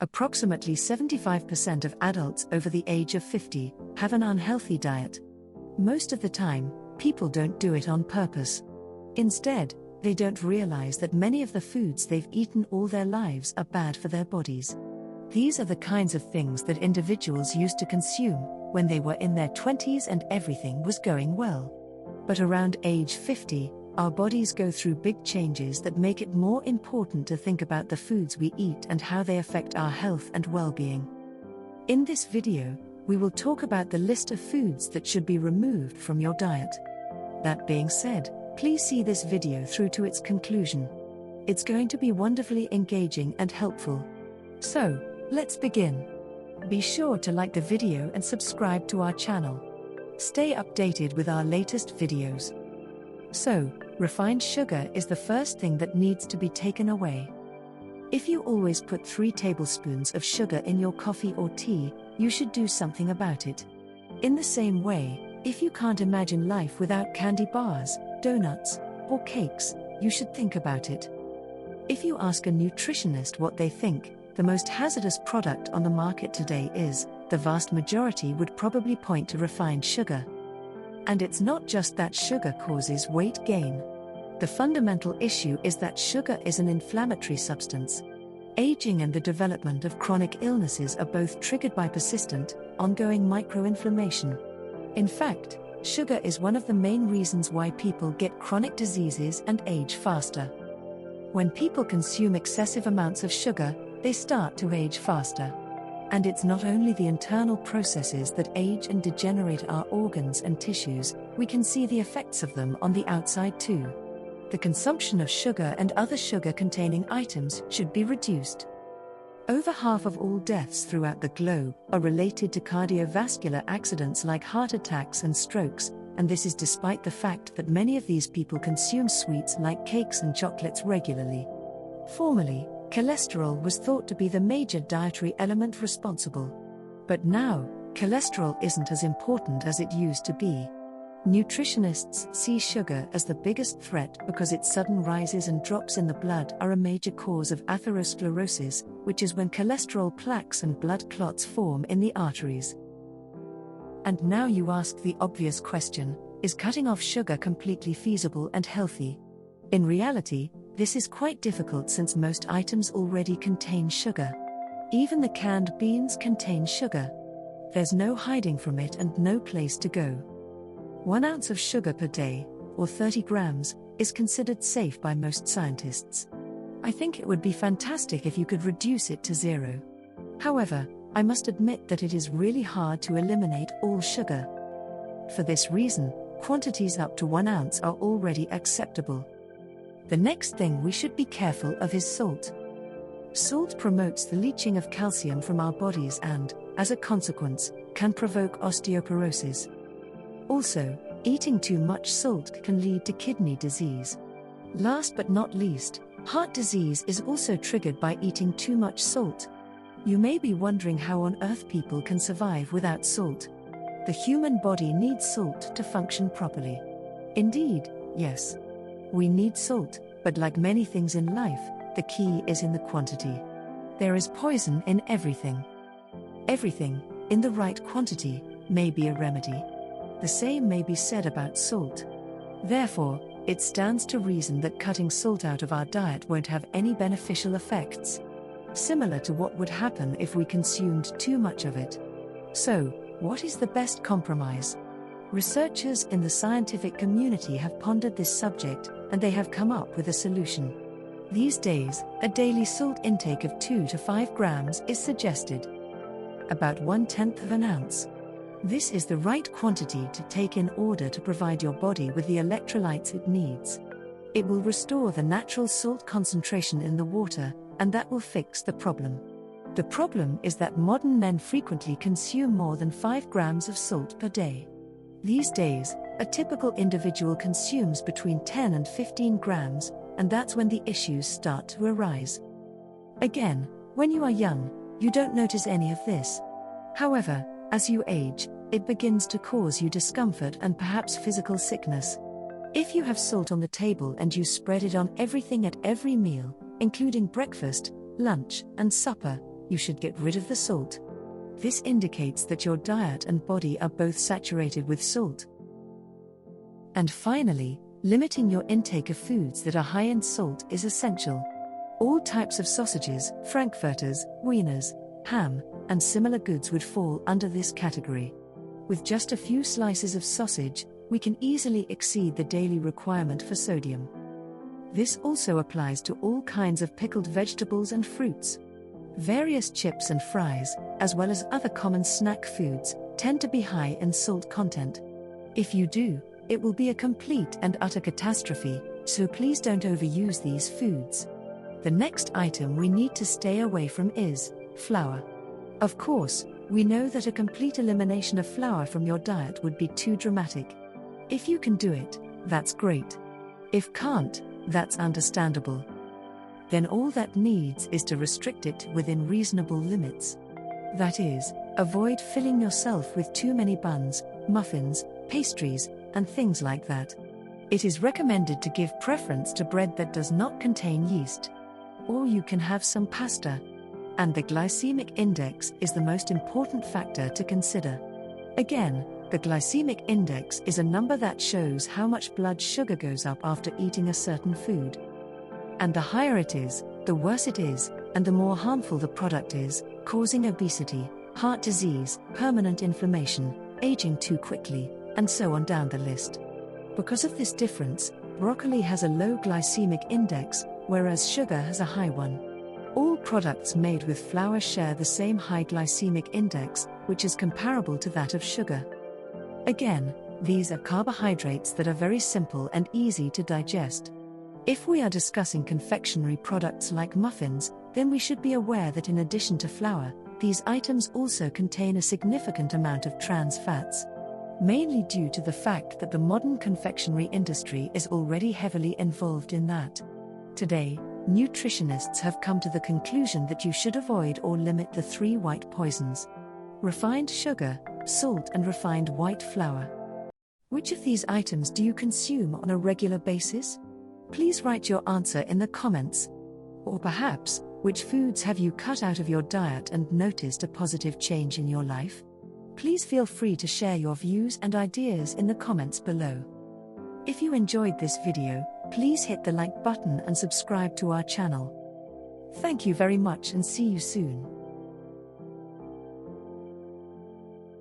Approximately 75% of adults over the age of 50 have an unhealthy diet. Most of the time, people don't do it on purpose. Instead, they don't realize that many of the foods they've eaten all their lives are bad for their bodies. These are the kinds of things that individuals used to consume when they were in their 20s and everything was going well. But around age 50, our bodies go through big changes that make it more important to think about the foods we eat and how they affect our health and well-being. In this video, we will talk about the list of foods that should be removed from your diet. That being said, please see this video through to its conclusion. It's going to be wonderfully engaging and helpful. So, let's begin. Be sure to like the video and subscribe to our channel. Stay updated with our latest videos. So, refined sugar is the first thing that needs to be taken away. If you always put 3 tablespoons of sugar in your coffee or tea, you should do something about it. In the same way, if you can't imagine life without candy bars, donuts, or cakes, you should think about it. If you ask a nutritionist what they think the most hazardous product on the market today is, the vast majority would probably point to refined sugar. And it's not just that sugar causes weight gain. The fundamental issue is that sugar is an inflammatory substance. Aging and the development of chronic illnesses are both triggered by persistent, ongoing microinflammation. In fact, sugar is one of the main reasons why people get chronic diseases and age faster. When people consume excessive amounts of sugar, they start to age faster. And it's not only the internal processes that age and degenerate our organs and tissues, we can see the effects of them on the outside too. The consumption of sugar and other sugar-containing items should be reduced. Over half of all deaths throughout the globe are related to cardiovascular accidents like heart attacks and strokes, and this is despite the fact that many of these people consume sweets like cakes and chocolates regularly. Formerly, cholesterol was thought to be the major dietary element responsible. But now, cholesterol isn't as important as it used to be. Nutritionists see sugar as the biggest threat because its sudden rises and drops in the blood are a major cause of atherosclerosis, which is when cholesterol plaques and blood clots form in the arteries. And now you ask the obvious question, is cutting off sugar completely feasible and healthy? In reality, this is quite difficult since most items already contain sugar. Even the canned beans contain sugar. There's no hiding from it and no place to go. 1 ounce of sugar per day, or 30 grams, is considered safe by most scientists. I think it would be fantastic if you could reduce it to 0. However, I must admit that it is really hard to eliminate all sugar. For this reason, quantities up to 1 ounce are already acceptable. The next thing we should be careful of is salt. Salt promotes the leaching of calcium from our bodies and, as a consequence, can provoke osteoporosis. Also, eating too much salt can lead to kidney disease. Last but not least, heart disease is also triggered by eating too much salt. You may be wondering how on earth people can survive without salt. The human body needs salt to function properly. Indeed, yes. We need salt, but like many things in life, the key is in the quantity. There is poison in everything. Everything, in the right quantity, may be a remedy. The same may be said about salt. Therefore, it stands to reason that cutting salt out of our diet won't have any beneficial effects. Similar to what would happen if we consumed too much of it. So, what is the best compromise? Researchers in the scientific community have pondered this subject, and they have come up with a solution. These days, a daily salt intake of 2 to 5 grams is suggested. About 1/10 of an ounce. This is the right quantity to take in order to provide your body with the electrolytes it needs. It will restore the natural salt concentration in the water, and that will fix the problem. The problem is that modern men frequently consume more than 5 grams of salt per day. These days, a typical individual consumes between 10 and 15 grams, and that's when the issues start to arise. Again, when you are young, you don't notice any of this. However, as you age, it begins to cause you discomfort and perhaps physical sickness. If you have salt on the table and you spread it on everything at every meal, including breakfast, lunch, and supper, you should get rid of the salt. This indicates that your diet and body are both saturated with salt. And finally, limiting your intake of foods that are high in salt is essential. All types of sausages, frankfurters, wieners, ham, and similar goods would fall under this category. With just a few slices of sausage, we can easily exceed the daily requirement for sodium. This also applies to all kinds of pickled vegetables and fruits. Various chips and fries, as well as other common snack foods, tend to be high in salt content. If you do, it will be a complete and utter catastrophe, so please don't overuse these foods. The next item we need to stay away from is flour. Of course, we know that a complete elimination of flour from your diet would be too dramatic. If you can do it, that's great. If can't, that's understandable. Then all that needs is to restrict it within reasonable limits. That is, avoid filling yourself with too many buns, muffins, pastries, and things like that. It is recommended to give preference to bread that does not contain yeast. Or you can have some pasta. And the glycemic index is the most important factor to consider. Again, the glycemic index is a number that shows how much blood sugar goes up after eating a certain food. And the higher it is, the worse it is, and the more harmful the product is, causing obesity, heart disease, permanent inflammation, aging too quickly, and so on down the list. Because of this difference, broccoli has a low glycemic index, whereas sugar has a high one. All products made with flour share the same high glycemic index, which is comparable to that of sugar. Again, these are carbohydrates that are very simple and easy to digest. If we are discussing confectionery products like muffins, then we should be aware that in addition to flour, these items also contain a significant amount of trans fats. Mainly due to the fact that the modern confectionery industry is already heavily involved in that. Today, nutritionists have come to the conclusion that you should avoid or limit the 3 white poisons: refined sugar, salt, and refined white flour. Which of these items do you consume on a regular basis? Please write your answer in the comments. Or perhaps, which foods have you cut out of your diet and noticed a positive change in your life? Please feel free to share your views and ideas in the comments below. If you enjoyed this video, please hit the like button and subscribe to our channel. Thank you very much and see you soon.